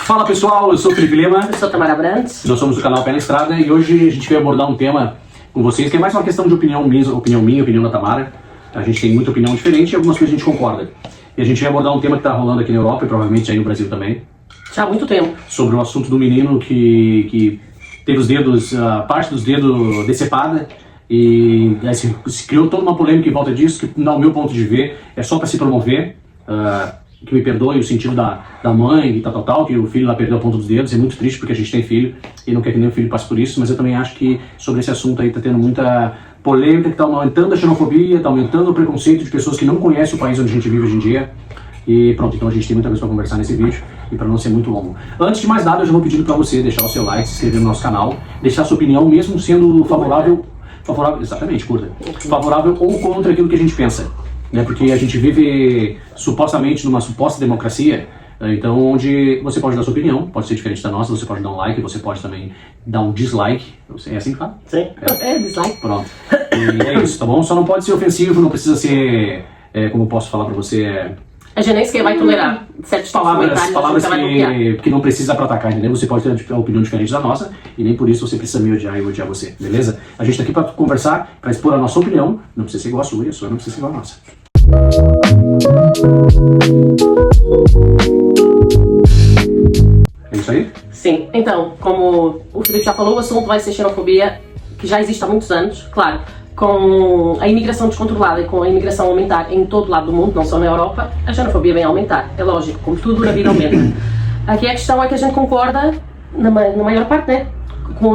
Fala pessoal, eu sou o Felipe Lima. Eu sou Tamara Brandt. Nós somos do canal Pé na Estrada e hoje a gente vai abordar um tema com vocês que é mais uma questão de opinião minha, opinião da Tamara. A gente tem muita opinião diferente e algumas coisas a gente concorda. E a gente vai abordar um tema que está rolando aqui na Europa e provavelmente aí no Brasil também. Já há muito tempo. Sobre o assunto do menino que teve os dedos, parte dos dedos decepada. E se criou toda uma polêmica em volta disso, que, no meu ponto de ver, é só para se promover. Que me perdoe o sentido da mãe e tal, que o filho lá perdeu a ponta dos dedos. É muito triste porque a gente tem filho e não quer que nenhum filho passe por isso, mas eu também acho que sobre esse assunto aí tá tendo muita polêmica, que tá aumentando a xenofobia, tá aumentando o preconceito de pessoas que não conhecem o país onde a gente vive hoje em dia. E pronto, então a gente tem muita coisa para conversar nesse vídeo e para não ser muito longo. Antes de mais nada, eu já vou pedindo para você deixar o seu like, se inscrever no nosso canal, deixar a sua opinião, mesmo sendo favorável, exatamente, curta, favorável ou contra aquilo que a gente pensa. Porque a gente vive supostamente numa suposta democracia, então onde você pode dar sua opinião, pode ser diferente da nossa, você pode dar um like, você pode também dar um dislike, é assim que fala? Sim, dislike. Pronto, e é isso, tá bom? Só não pode ser ofensivo, não precisa ser, como eu posso falar pra você, a gente nem sequer vai tolerar certos palavras que não precisa pra atacar, entendeu? Você pode ter uma opinião diferente da nossa e nem por isso você precisa me odiar e eu odiar você, beleza? A gente tá aqui pra conversar, pra expor a nossa opinião, não precisa ser igual a sua, não precisa ser igual a nossa. É isso aí? Sim, então, como o Felipe já falou, o assunto vai ser xenofobia, que já existe há muitos anos, claro. Com a imigração descontrolada e com a imigração a aumentar em todo lado do mundo, não só na Europa, a xenofobia vem a aumentar, é lógico, como tudo na vida aumenta. Aqui a questão é que a gente concorda, na maior parte, né?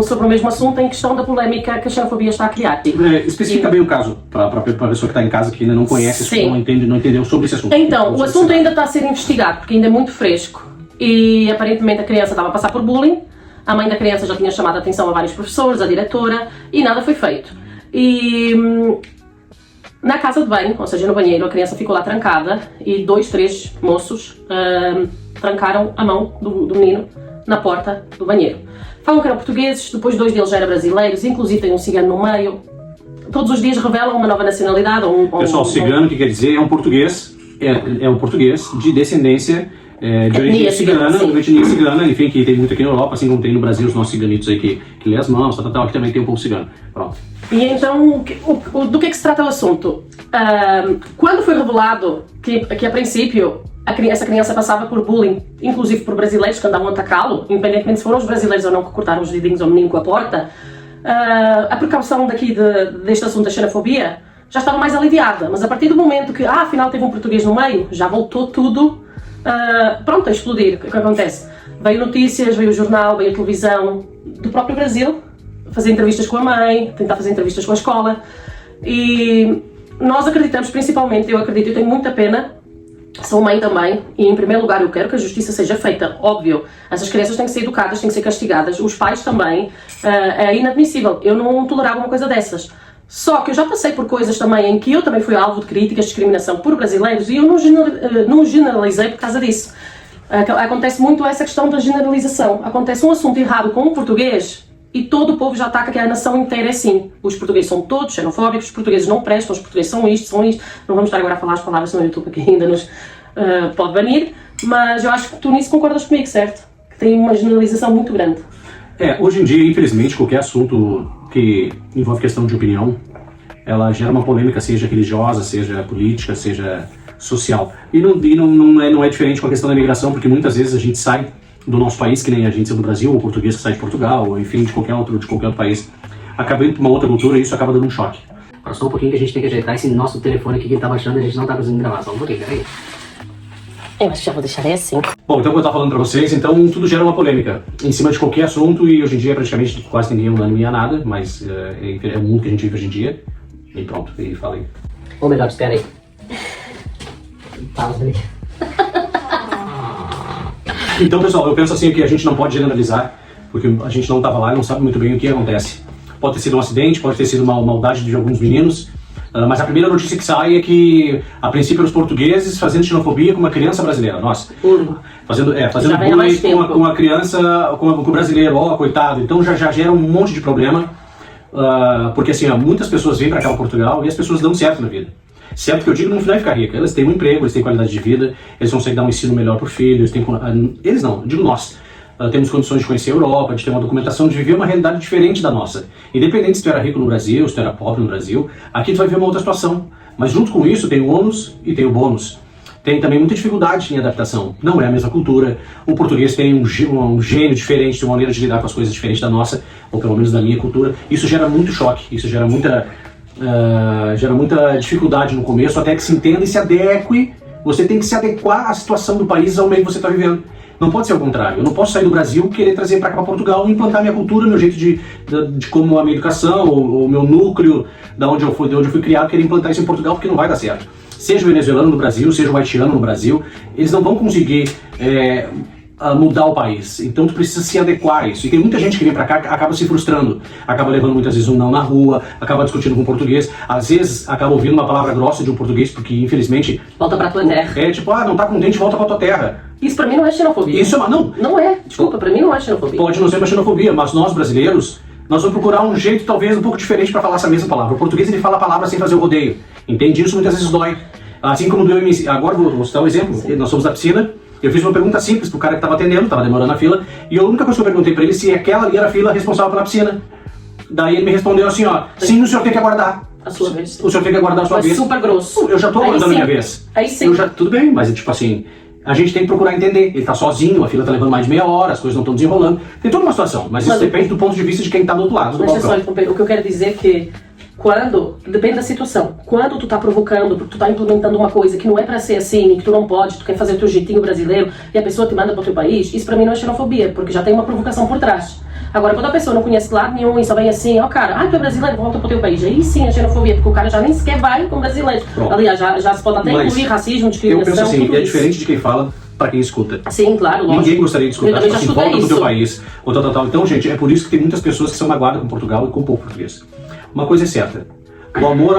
Sobre o mesmo assunto, em questão da polémica que a xenofobia está a criar. Especifica bem o caso, para a pessoa que está em casa que ainda não conhece, não entendeu sobre esse assunto. Então, o assunto ainda está a ser investigado, porque ainda é muito fresco. E aparentemente a criança estava a passar por bullying, a mãe da criança já tinha chamado a atenção a vários professores, a diretora, e nada foi feito. E na casa de banho, ou seja, no banheiro, a criança ficou lá trancada e 3 moços trancaram a mão do menino na porta do banheiro. Falam que eram portugueses, depois 2 deles já eram brasileiros, inclusive tem um cigano no meio. Todos os dias revelam uma nova nacionalidade. Pessoal, cigano, o que quer dizer? É um português, é um português de descendência de origem cigana, enfim, que tem muito aqui na Europa, assim como tem no Brasil os nossos ciganitos aí que lê as mãos, aqui também tem um pouco cigano. Pronto. E então, do que se trata o assunto? Quando foi revelado que a princípio essa criança passava por bullying, inclusive por brasileiros que andavam a atacá-lo, independentemente se foram os brasileiros ou não que cortaram os dedinhos ao menino com a porta, a precaução deste assunto da xenofobia já estava mais aliviada, mas a partir do momento que, afinal teve um português no meio, já voltou tudo pronto a explodir. O que acontece? Veio notícias, veio o jornal, veio a televisão do próprio Brasil, fazer entrevistas com a mãe, tentar fazer entrevistas com a escola, e nós acreditamos, principalmente, eu tenho muita pena, sou mãe também, e em primeiro lugar eu quero que a justiça seja feita, óbvio. Essas crianças têm que ser educadas, têm que ser castigadas, os pais também, é inadmissível, eu não tolerava uma coisa dessas. Só que eu já passei por coisas também em que eu também fui alvo de críticas, discriminação por brasileiros, e eu não generalizei por causa disso. Acontece muito essa questão da generalização, acontece um assunto errado com um português, e todo o povo já ataca que a nação inteira é assim. Os portugueses são todos xenofóbicos, os portugueses não prestam, os portugueses são isto. Não vamos estar agora a falar as palavras no YouTube que ainda nos pode banir, mas eu acho que tu nisso concordas comigo, certo? Que tem uma generalização muito grande. Hoje em dia, infelizmente, qualquer assunto que envolve questão de opinião, ela gera uma polêmica, seja religiosa, seja política, seja social. E não é diferente com a questão da imigração, porque muitas vezes a gente sai do nosso país, que nem a gente é do Brasil, ou português que sai de Portugal, ou enfim, de qualquer outro país, acaba indo para uma outra cultura e isso acaba dando um choque. Só um pouquinho que a gente tem que ajeitar esse nosso telefone aqui que ele tá baixando e a gente não tá conseguindo gravar. Só um pouquinho, peraí. Eu acho que já vou deixar assim. Bom, então como eu estava falando para vocês, então tudo gera uma polêmica em cima de qualquer assunto e hoje em dia praticamente quase ninguém é unânime a nada, mas é o mundo que a gente vive hoje em dia. E pronto, e falei. Ou melhor, espera aí. Fala, peraí. Então, pessoal, eu penso assim que a gente não pode generalizar, porque a gente não estava lá e não sabe muito bem o que acontece. Pode ter sido um acidente, pode ter sido uma maldade de alguns meninos, mas a primeira notícia que sai é que, a princípio, eram os portugueses fazendo xenofobia com uma criança brasileira. Nossa, fazendo bullying com a criança, com o brasileiro, coitado. Então já gera um monte de problema, porque assim, muitas pessoas vêm para cá, para Portugal, e as pessoas dão certo na vida. Certo que eu digo, não é ficar rica. Eles têm um emprego, eles têm qualidade de vida, eles conseguem dar um ensino melhor pro filho, eles não, digo nós. Temos condições de conhecer a Europa, de ter uma documentação, de viver uma realidade diferente da nossa. Independente se tu era rico no Brasil, se tu era pobre no Brasil, aqui tu vai ver uma outra situação. Mas junto com isso tem o ônus e tem o bônus. Tem também muita dificuldade em adaptação. Não é a mesma cultura. O português tem um gênio diferente, uma maneira de lidar com as coisas diferente da nossa, ou pelo menos da minha cultura. Isso gera muito choque, isso gera muita dificuldade no começo, até que se entenda e se adeque. Você tem que se adequar à situação do país ao meio que você está vivendo. Não pode ser o contrário. Eu não posso sair do Brasil e querer trazer para cá, para Portugal, e implantar minha cultura, meu jeito de como a minha educação, o meu núcleo, de onde eu fui criado, querer implantar isso em Portugal, porque não vai dar certo. Seja o venezuelano no Brasil, seja o haitiano no Brasil, eles não vão conseguir mudar o país. Então tu precisa se adequar a isso. E tem muita gente que vem pra cá que acaba se frustrando, acaba levando muitas vezes um não na rua, acaba discutindo com o português, às vezes acaba ouvindo uma palavra grossa de um português, porque infelizmente... Volta pra tua terra. Não tá contente, volta pra tua terra. Isso pra mim não é xenofobia. Isso é uma... Não. Não é. Desculpa, pra mim não é xenofobia. Pode não ser uma xenofobia, mas nós brasileiros, nós vamos procurar um jeito talvez um pouco diferente pra falar essa mesma palavra. O português ele fala a palavra sem fazer o rodeio. Entende? Isso muitas vezes dói. Assim como agora vou citar um exemplo. Sim. Nós somos da piscina. Eu fiz uma pergunta simples pro cara que estava atendendo, estava demorando a fila, e a única coisa que eu perguntei para ele se aquela ali era a fila responsável pela piscina. Daí ele me respondeu assim, ó, sim, o senhor tem que aguardar. A sua vez. O senhor tem que aguardar a sua vez. Super grosso. Eu já tô aguardando a minha vez. Aí sim. Tudo bem, mas tipo assim, a gente tem que procurar entender. Ele tá sozinho, a fila tá levando mais de meia hora, as coisas não estão desenrolando. Tem toda uma situação, mas isso depende do ponto de vista de quem tá do outro lado do balcão. Só, o que eu quero dizer é que depende da situação. Quando tu tá provocando, tu tá implementando uma coisa que não é pra ser assim, que tu não pode, tu quer fazer o teu jeitinho brasileiro e a pessoa te manda pro teu país, isso pra mim não é xenofobia, porque já tem uma provocação por trás. Agora, quando a pessoa não conhece lado nenhum e só vem assim, ó cara, tu é brasileiro, volta pro teu país, aí sim é xenofobia, porque o cara já nem sequer vai como brasileiro. Pronto. Aliás, já se pode até incluir racismo, discriminação, eu penso assim, é isso. diferente de quem fala para quem escuta. Sim, claro, lógico. Ninguém gostaria de escutar, tipo assim, volta pro teu país, ou tal. Então, gente, é por isso que tem muitas pessoas que são magoadas com Portugal e com o povo português. Uma coisa é certa, o amor,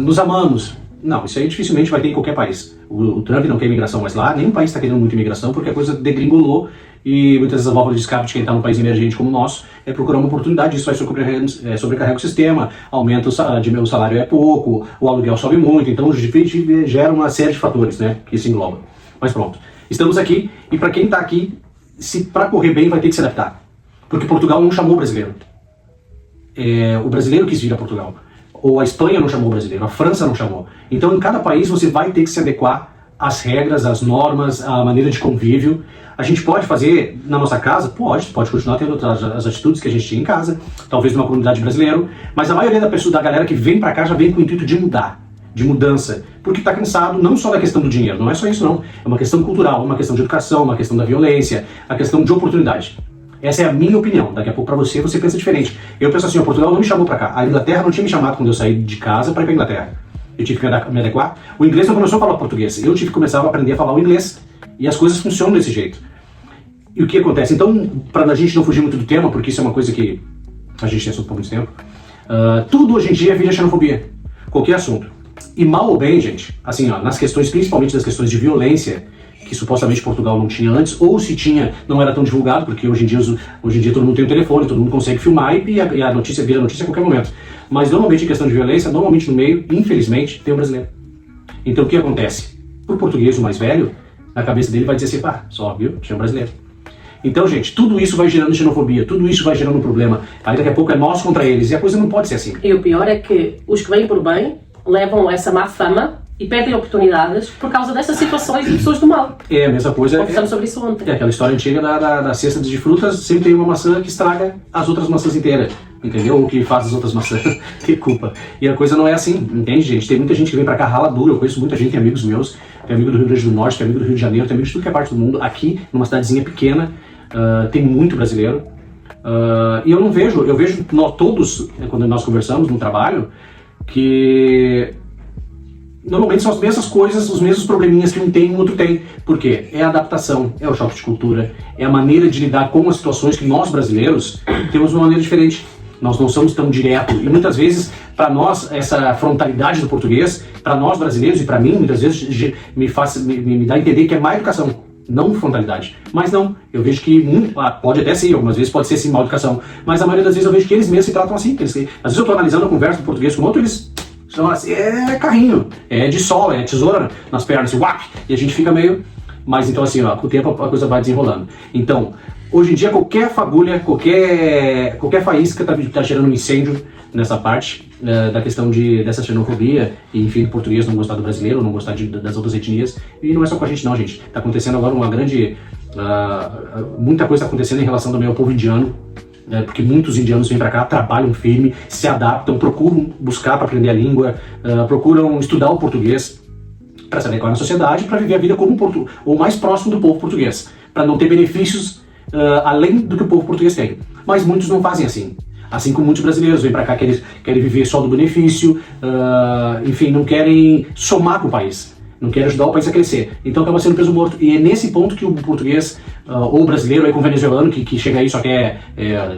nos amamos. Não, isso aí dificilmente vai ter em qualquer país. O Trump não quer imigração mais lá, nenhum país está querendo muita imigração, porque a coisa degringolou e muitas vezes a válvula de escape de quem está num país emergente como o nosso é procurar uma oportunidade, isso vai sobrecarregar o sistema, aumenta o salário é pouco, o aluguel sobe muito, então gera uma série de fatores, né, que isso engloba. Mas pronto, estamos aqui e para quem está aqui, para correr bem vai ter que se adaptar, porque Portugal não chamou o brasileiro. O brasileiro quis vir a Portugal, ou a Espanha não chamou o brasileiro, a França não chamou. Então em cada país você vai ter que se adequar às regras, às normas, à maneira de convívio. A gente pode fazer na nossa casa? Pode continuar tendo as atitudes que a gente tinha em casa, talvez numa comunidade brasileira, mas a maioria da galera que vem pra cá já vem com o intuito de mudar, de mudança, porque tá cansado não só da questão do dinheiro, não é só isso não, é uma questão cultural, uma questão de educação, uma questão da violência, a questão de oportunidade. Essa é a minha opinião. Daqui a pouco pra você pensa diferente. Eu penso assim, o Portugal não me chamou pra cá. A Inglaterra não tinha me chamado quando eu saí de casa pra ir pra Inglaterra. Eu tive que me adequar. O inglês não começou a falar português. Eu tive que começar a aprender a falar o inglês. E as coisas funcionam desse jeito. E o que acontece? Então, pra a gente não fugir muito do tema, porque isso é uma coisa que a gente tem assunto por muito tempo, tudo hoje em dia vira xenofobia. Qualquer assunto. E mal ou bem, gente, assim, nas questões, principalmente das questões de violência, que supostamente Portugal não tinha antes, ou se tinha, não era tão divulgado, porque hoje em dia todo mundo tem um telefone, todo mundo consegue filmar e a notícia vira notícia a qualquer momento. Mas normalmente em questão de violência, normalmente no meio, infelizmente, tem um brasileiro. Então o que acontece? O português, o mais velho, na cabeça dele vai dizer assim, só viu, tinha um brasileiro. Então, gente, tudo isso vai gerando xenofobia, tudo isso vai gerando um problema. Aí daqui a pouco é nós contra eles, e a coisa não pode ser assim. E o pior é que os que vêm por bem levam essa má fama e perdem oportunidades por causa dessas situações de pessoas do mal. É a mesma coisa. Conversamos sobre isso ontem. É aquela história antiga da cesta de frutas, sempre tem uma maçã que estraga as outras maçãs inteiras, entendeu? Ou que faz as outras maçãs ter culpa. E a coisa não é assim, entende, gente? Tem muita gente que vem pra cá rala dura, eu conheço muita gente, tem amigos meus, tem amigo do Rio Grande do Norte, tem amigo do Rio de Janeiro, tem amigo de tudo que é parte do mundo. Aqui, numa cidadezinha pequena, tem muito brasileiro. E eu vejo nós todos, quando nós conversamos no trabalho, que normalmente são as mesmas coisas, os mesmos probleminhas que um tem e o outro tem. Por quê? É a adaptação, é o choque de cultura, é a maneira de lidar com as situações que nós brasileiros temos uma maneira diferente. Nós não somos tão direto e muitas vezes, para nós, essa frontalidade do português, para nós brasileiros e para mim, muitas vezes me dá a entender que é má educação, não frontalidade. Mas não, eu vejo que pode até ser, algumas vezes pode ser sim má educação, mas a maioria das vezes eu vejo que eles mesmos se tratam assim. Às vezes eu estou analisando a conversa do português com outro, eles Então, assim, é carrinho, é de sol, é tesoura nas pernas, assim, uap, e a gente fica meio... Mas então assim, ó, com o tempo a coisa vai desenrolando. Então, hoje em dia qualquer fagulha, qualquer faísca tá gerando um incêndio nessa parte da questão dessa xenofobia, e enfim, do português não gostar do brasileiro, não gostar das outras etnias. E não é só com a gente não, gente. Tá acontecendo agora uma grande... muita coisa tá acontecendo em relação também ao povo indiano. Porque muitos indianos vêm para cá, trabalham firme, se adaptam, procuram buscar para aprender a língua, procuram estudar o português para se adequar na sociedade, para viver a vida como o mais próximo do povo português, para não ter benefícios além do que o povo português tem. Mas muitos não fazem assim. Assim como muitos brasileiros vêm para cá, querem viver só do benefício, enfim, não querem somar com o país. Não quer ajudar o país a crescer. Então acaba sendo peso morto. E é nesse ponto que o português, ou o brasileiro, aí com o venezuelano, que chega aí só quer,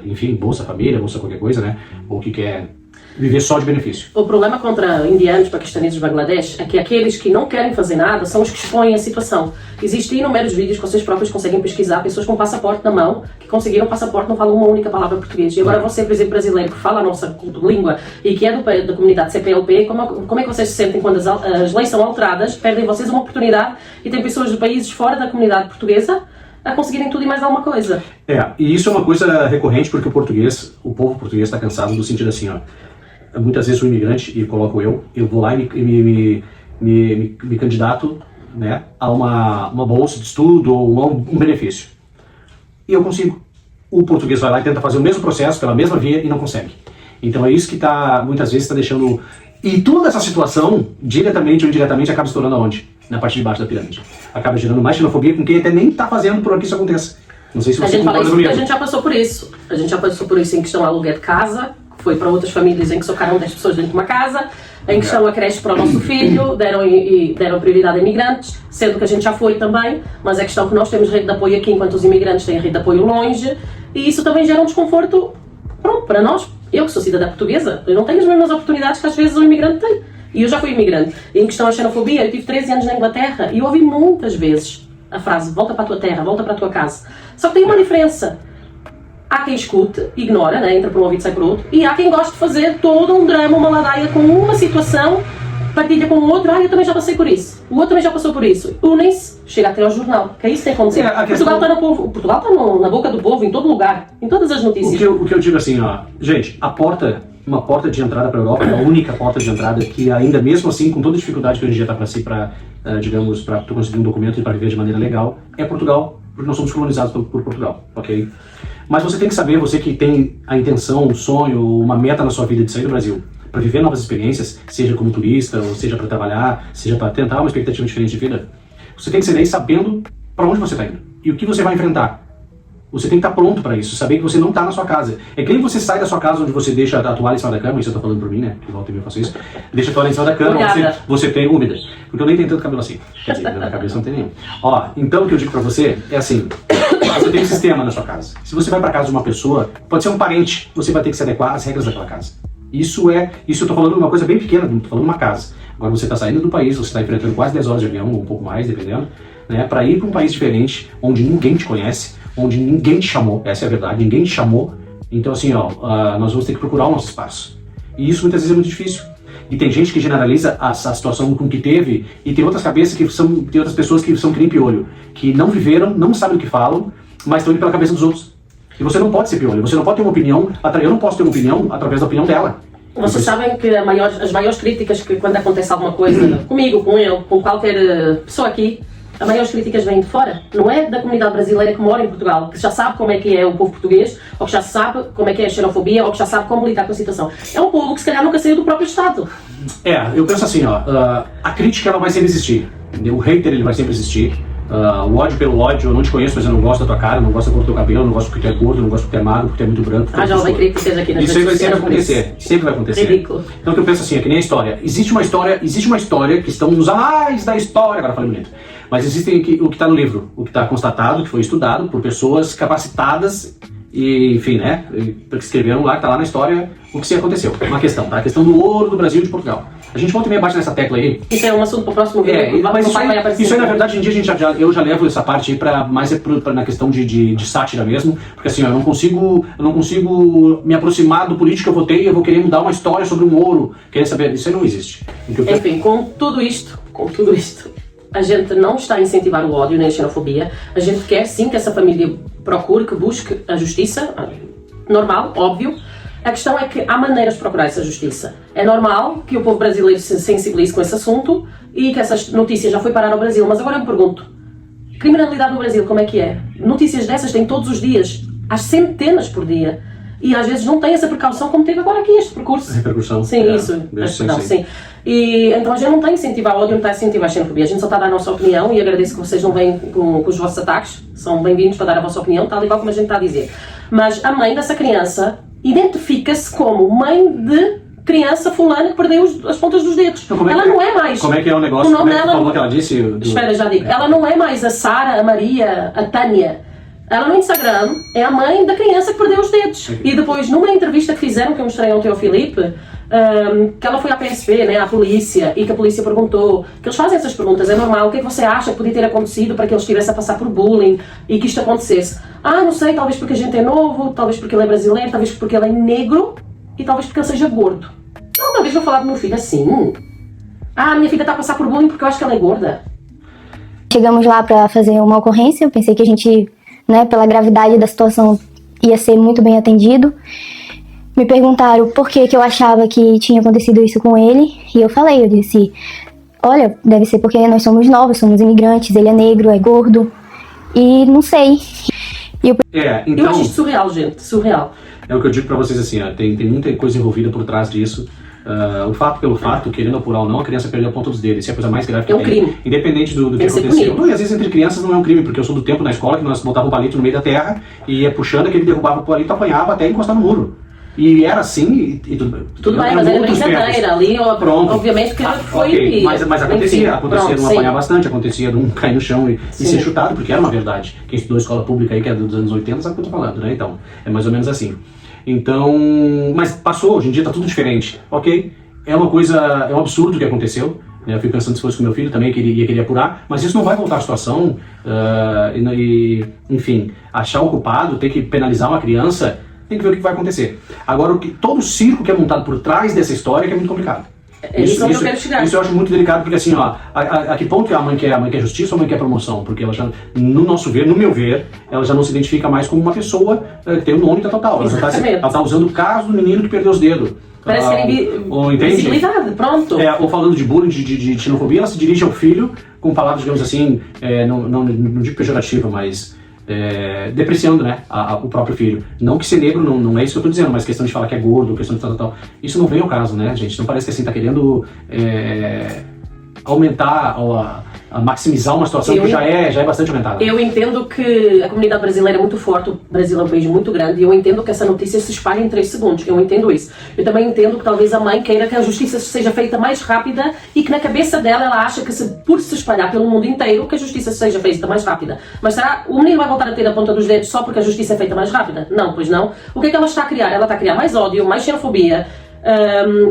enfim, Bolsa Família, Bolsa qualquer coisa, né? Ou que quer viver só de benefício. O problema contra indianos, paquistaneses e Bangladesh é que aqueles que não querem fazer nada são os que expõem a situação. Existem inúmeros vídeos que vocês próprios conseguem pesquisar, pessoas com passaporte na mão, que conseguiram passaporte, não falam uma única palavra português. E agora você, por exemplo, brasileiro, que fala a nossa língua e que é da comunidade CPLP, como é que vocês se sentem quando as leis são alteradas, perdem vocês uma oportunidade e tem pessoas de países fora da comunidade portuguesa a conseguirem tudo e mais alguma coisa? E isso é uma coisa recorrente porque o povo português está cansado do sentido assim, ó. Muitas vezes o imigrante, e coloco eu vou lá e me candidato, né, a uma bolsa de estudo ou um benefício. E eu consigo. O português vai lá e tenta fazer o mesmo processo, pela mesma via, e não consegue. Então é isso que muitas vezes está deixando... E toda essa situação, diretamente ou indiretamente, acaba estourando aonde? Na parte de baixo da pirâmide. Acaba gerando mais xenofobia com quem até nem está fazendo por que isso aconteça. Não sei se você concorda comigo. A gente já passou por isso. A gente já passou por isso em questão aluguel de casa, foi para outras famílias em que socaram 10 pessoas dentro de uma casa, em questão a creche para o nosso filho, deram prioridade a imigrantes, sendo que a gente já foi também, mas é questão que nós temos rede de apoio aqui, enquanto os imigrantes têm rede de apoio longe, e isso também gera um desconforto, pronto, para nós. Eu que sou cidadã portuguesa, eu não tenho as mesmas oportunidades que às vezes o imigrante tem. E eu já fui imigrante. E em questão à xenofobia, eu tive 13 anos na Inglaterra e eu ouvi muitas vezes a frase, volta para a tua terra, volta para a tua casa. Só que tem uma diferença. Há quem escute, ignora, né? Entra por um ouvido e sai por outro. E há quem goste de fazer todo um drama, uma ladaia com uma situação, partilha com o outro. Eu também já passei por isso. O outro também já passou por isso. Unem-se, chega até ao jornal. Que é isso que tem acontecido. Portugal está no povo. Portugal está na boca do povo, em todo lugar, em todas as notícias. O que eu digo assim, ó, gente, uma porta de entrada para a Europa, a única porta de entrada que ainda mesmo assim, com toda a dificuldade que hoje em dia está para tu conseguir um documento e para viver de maneira legal, é Portugal, porque nós somos colonizados por Portugal, ok? Mas você tem que saber, você que tem a intenção, um sonho, uma meta na sua vida de sair do Brasil, para viver novas experiências, seja como turista, ou seja para trabalhar, seja para tentar uma expectativa diferente de vida, você tem que sair daí sabendo para onde você está indo e o que você vai enfrentar. Você tem que estar pronto para isso, saber que você não está na sua casa. É que nem você sai da sua casa onde você deixa a toalha em cima da cama, isso eu tô falando por mim, né? Que volta e meia eu faço isso. Deixa a toalha em cima da cama, você tem úmida. Porque eu nem tenho tanto cabelo assim. Quer dizer, na cabeça não tem nenhum. Ó, então o que eu digo para você é assim, você tem um sistema na sua casa. Se você vai para casa de uma pessoa, pode ser um parente, você vai ter que se adequar às regras daquela casa. Isso eu tô falando de uma coisa bem pequena, tô falando de uma casa. Agora você está saindo do país, você está enfrentando quase 10 horas de avião, ou um pouco mais, dependendo, né? Para ir para um país diferente, onde ninguém te conhece, onde ninguém te chamou, essa é a verdade, ninguém te chamou. Então assim, ó, nós vamos ter que procurar o nosso espaço. E isso muitas vezes é muito difícil. E tem gente que generaliza a situação com que teve, e tem outras cabeças tem outras pessoas que são que nem piolho, que não viveram, não sabem o que falam, mas estão indo pela cabeça dos outros. E você não pode ser piolho, você não pode ter uma opinião, eu não posso ter uma opinião através da opinião dela. Vocês sabem que as maiores críticas que quando acontece alguma coisa, comigo, com eu, com qualquer pessoa aqui, as maiores críticas vêm de fora, não é da comunidade brasileira que mora em Portugal, que já sabe como é que é o povo português, ou que já sabe como é que é a xenofobia, ou que já sabe como lidar com a situação. É um povo que se calhar nunca saiu do próprio Estado. Eu penso assim, ó, a crítica ela vai sempre existir, o hater ele vai sempre existir, o ódio pelo ódio, eu não te conheço, mas eu não gosto da tua cara, não gosto da cor do teu cabelo, não gosto porque tu é gordo, não gosto porque tu é magro, porque tu é muito branco. Já ouvi críticas aqui nas redes sociais. Isso vai sempre acontecer, sempre vai acontecer. Ridículo. Então o que eu penso assim, é que nem a história. Existe uma história que estão nos anais da história, agora falei bonito. Mas existem o que está no livro, o que está constatado, que foi estudado por pessoas capacitadas e, enfim, né, que escreveram lá, que está lá na história, o que se aconteceu. Uma questão, tá? A questão do ouro do Brasil e de Portugal. A gente volta e meia bate nessa tecla aí. Isso é um assunto para o próximo vídeo. Mas isso vai aparecer. aí, na verdade, hoje em dia eu já levo essa parte aí pra mais na questão de sátira mesmo, porque assim, ó, eu não consigo me aproximar do político que eu votei, eu vou querer mudar uma história sobre o Moro, querer saber, isso aí não existe. Enfim, com tudo isto, a gente não está a incentivar o ódio nem a xenofobia, a gente quer sim que essa família procure, que busque a justiça, normal, óbvio. A questão é que há maneiras de procurar essa justiça. É normal que o povo brasileiro se sensibilize com esse assunto e que essa notícia já foi parar ao Brasil, mas agora eu me pergunto, criminalidade no Brasil, como é que é? Notícias dessas tem todos os dias, às centenas por dia, e às vezes não tem essa precaução como teve agora aqui este percurso. Repercussão. Sim, isso. Sim. E então a gente não está a incentivar o ódio, não está a incentivar a xenofobia, a gente só está a dar a nossa opinião e agradeço que vocês não vêm com os vossos ataques, são bem-vindos para dar a vossa opinião, tal e qual como a gente está a dizer. Mas a mãe dessa criança identifica-se como mãe de criança fulana que perdeu as pontas dos dedos. Então, ela não é mais. Como é que é o negócio? O nome como é que dela, falou que ela disse? Espera, já digo. Ela não é mais a Sara, a Maria, a Tânia. Ela no Instagram é a mãe da criança que perdeu os dedos. E depois, numa entrevista que fizeram, que eu mostrei ontem ao Filipe, que ela foi à PSP, né, à polícia, e que a polícia perguntou, que eles fazem essas perguntas, é normal, o que é que você acha que podia ter acontecido para que ele estivesse a passar por bullying e que isto acontecesse? Ah, não sei, talvez porque a gente é novo, talvez porque ele é brasileiro, talvez porque ele é negro e talvez porque ele seja gordo. Então, uma vez vou falar do meu filho assim, minha filha está a passar por bullying porque eu acho que ela é gorda. Chegamos lá para fazer uma ocorrência, eu pensei que a gente, né, pela gravidade da situação, ia ser muito bem atendido. Me perguntaram por que eu achava que tinha acontecido isso com ele, e eu disse, olha, deve ser porque nós somos novos, somos imigrantes, ele é negro, é gordo, e não sei. Eu acho isso surreal, gente, surreal. É o que eu digo pra vocês assim, ó, tem muita coisa envolvida por trás disso. O fato pelo fato, querendo apurar ou não, a criança perdeu a ponta dos dedos. Isso é a coisa mais grave que tem. É um crime. Independente do que aconteceu. Não, e às vezes entre crianças não é um crime, porque eu sou do tempo na escola que nós botávamos um palito no meio da terra e ia puxando, aquele derrubava o palito, apanhava até encostar no muro. E era assim e tudo bem, mas era brincadeira ali, obviamente que foi... Okay. Mas acontecia de não apanhar bastante, acontecia de um cair no chão e ser chutado, porque era uma verdade. Quem estudou escola pública aí, que é dos anos 80, sabe o que eu tô falando, né? Então, é mais ou menos assim. Então, mas passou, hoje em dia tá tudo diferente, ok? É um absurdo o que aconteceu. Eu fico pensando se fosse com meu filho também, que ele ia querer apurar, mas isso não vai voltar à situação, enfim, achar o culpado, ter que penalizar uma criança, tem que ver o que vai acontecer. Agora, todo o circo que é montado por trás dessa história que é muito complicado. Isso que eu quero chegar. Isso eu acho muito delicado, porque assim, ó, a que ponto que a mãe quer justiça ou a mãe quer promoção? Porque ela já, no meu ver, ela já não se identifica mais como uma pessoa que tem o nome total. Ela tá usando o caso do menino que perdeu os dedos. Parece que é visibilidade, pronto. Ou falando de bullying, de xenofobia, ela se dirige ao filho com palavras, digamos assim, não digo pejorativa, mas depreciando, né, o próprio filho. Não que ser negro não é isso que eu tô dizendo, mas questão de falar que é gordo, questão de tal. Isso não vem ao caso, né, gente? Não parece que assim tá querendo aumentar ou a maximizar uma situação que já é bastante aumentada. Eu entendo que a comunidade brasileira é muito forte, o Brasil é um país muito grande, e eu entendo que essa notícia se espalhe em 3 segundos, eu entendo isso. Eu também entendo que talvez a mãe queira que a justiça seja feita mais rápida e que na cabeça dela ela acha que por se espalhar pelo mundo inteiro que a justiça seja feita mais rápida. Mas será o menino vai voltar a ter a ponta dos dedos só porque a justiça é feita mais rápida? Não, pois não. O que é que ela está a criar? Ela está a criar mais ódio, mais xenofobia,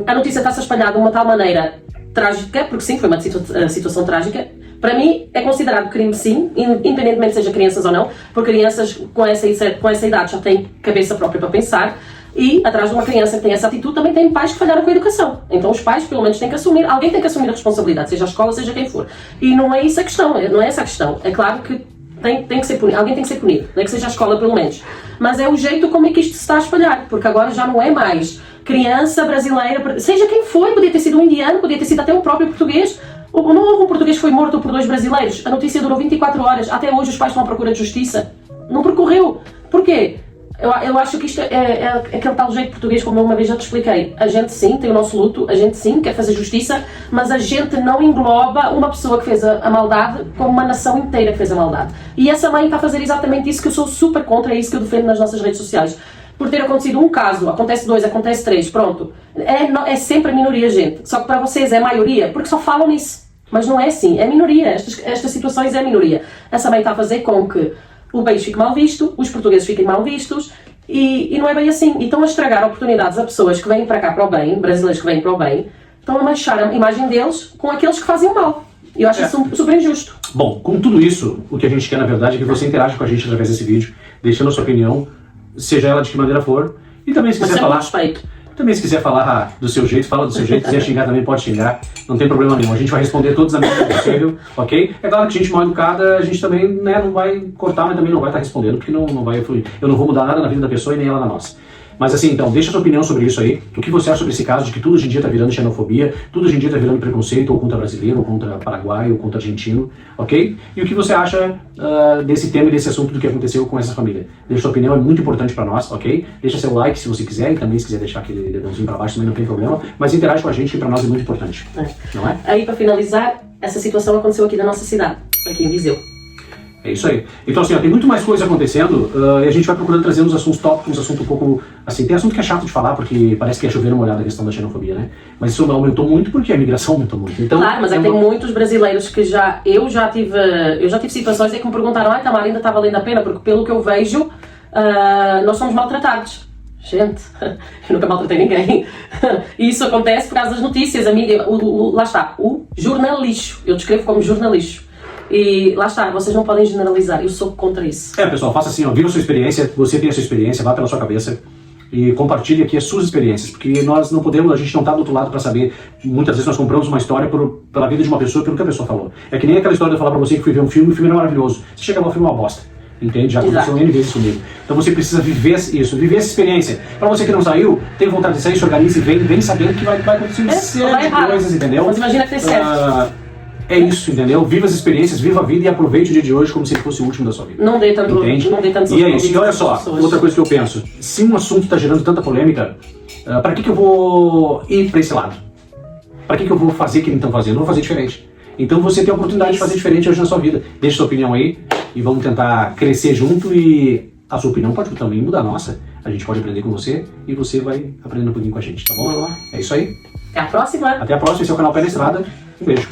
a notícia está-se a espalhar de uma tal maneira trágica, porque sim, foi uma situação trágica. Para mim, é considerado crime sim, independentemente seja crianças ou não, porque crianças com essa idade já têm cabeça própria para pensar, e atrás de uma criança que tem essa atitude também tem pais que falharam com a educação. Então os pais pelo menos têm que assumir, alguém tem que assumir a responsabilidade, seja a escola, seja quem for. E não é isso a questão, não é essa a questão. É claro que tem que ser punido, alguém tem que ser punido, nem que seja a escola pelo menos. Mas é o jeito como é que isto se está a espalhar, porque agora já não é mais criança brasileira, seja quem foi, podia ter sido um indiano, podia ter sido até um próprio português. Não houve um português que foi morto por 2 brasileiros. A notícia durou 24 horas. Até hoje os pais estão à procura de justiça. Não percorreu. Porquê? Eu acho que isto é aquele tal jeito português, como eu uma vez já te expliquei. A gente sim tem o nosso luto, a gente sim quer fazer justiça, mas a gente não engloba uma pessoa que fez a maldade como uma nação inteira que fez a maldade. E essa mãe está a fazer exatamente isso que eu sou super contra, é isso que eu defendo nas nossas redes sociais. Por ter acontecido um caso, acontece 2, acontece 3, pronto. É sempre a minoria, gente. Só que para vocês é a maioria, porque só falam nisso. Mas não é assim, é minoria. Estas situações é a minoria. Essa mãe está a fazer com que o país fique mal visto, os portugueses fiquem mal vistos, e não é bem assim. E estão a estragar oportunidades a pessoas que vêm para cá para o bem, brasileiros que vêm para o bem, estão a manchar a imagem deles com aqueles que fazem o mal. E eu acho isso super injusto. Bom, com tudo isso, o que a gente quer na verdade é que você interaja com a gente através desse vídeo, deixando a sua opinião, seja ela de que maneira for. E também se Mas quiser sempre falar... com respeito. Também se quiser falar do seu jeito, fala do seu jeito. Se quiser xingar também pode xingar. Não tem problema nenhum. A gente vai responder todos da medida possível, ok? É claro que gente mal educada, a gente também não vai cortar, mas também não vai estar respondendo, porque não vai fluir. Eu não vou mudar nada na vida da pessoa e nem ela na nossa. Mas assim, então, deixa a sua opinião sobre isso aí. O que você acha sobre esse caso de que tudo hoje em dia está virando xenofobia, tudo hoje em dia está virando preconceito, ou contra brasileiro, ou contra paraguaio, ou contra argentino, ok? E o que você acha desse tema e desse assunto do que aconteceu com essa família? Deixa a sua opinião, é muito importante para nós, ok? Deixa seu like se você quiser, e também se quiser deixar aquele dedãozinho para baixo também não tem problema, mas interage com a gente, que para nós é muito importante, não é? Aí, para finalizar, essa situação aconteceu aqui na nossa cidade, aqui em Viseu. É isso aí. Então assim, ó, tem muito mais coisa acontecendo e a gente vai procurando trazer uns assuntos tópicos, uns assuntos um pouco... Assim, tem assunto que é chato de falar, porque parece que é chover uma olhada a questão da xenofobia, né? Mas isso aumentou muito porque a migração aumentou muito. Então, claro, mas é que tem muitos brasileiros que eu já tive situações em que me perguntaram: ai, Tamara, ainda está valendo a pena? Porque pelo que eu vejo, nós somos maltratados. Gente, eu nunca maltratei ninguém. E isso acontece por causa das notícias, a mídia, lá está, o jornalixo. Eu descrevo como jornalixo. E lá está, vocês não podem generalizar, eu sou contra isso. Pessoal, faça assim, ó, viva a sua experiência, você tem a sua experiência, vá pela sua cabeça e compartilhe aqui as suas experiências, porque nós não podemos, a gente não está do outro lado para saber. Muitas vezes nós compramos uma história pela vida de uma pessoa, pelo que a pessoa falou. É que nem aquela história de eu falar para você que fui ver um filme, e o filme era maravilhoso. Você chega lá, o filme é uma bosta. Entende? Já aconteceu N vezes comigo. Então você precisa viver isso, viver essa experiência. Para você que não saiu, tem vontade de sair, se organize e vem sabendo que vai acontecer uma série de coisas, entendeu? Mas imagina que tem certo. É isso, entendeu? Viva as experiências, viva a vida e aproveite o dia de hoje como se ele fosse o último da sua vida. Não dê tanto. Entende? Não dê tanto. E é isso. E olha só, outra coisa que eu penso. Se um assunto está gerando tanta polêmica, para que eu vou ir para esse lado? Para que eu vou fazer o que eles estão fazendo? Eu vou fazer diferente. Então você tem a oportunidade de fazer diferente hoje na sua vida. Deixa sua opinião aí e vamos tentar crescer junto, e a sua opinião pode também mudar a nossa. A gente pode aprender com você e você vai aprendendo um pouquinho com a gente, tá bom? É isso aí. Até a próxima. Até a próxima. Esse é o canal Pé na Estrada. Um beijo.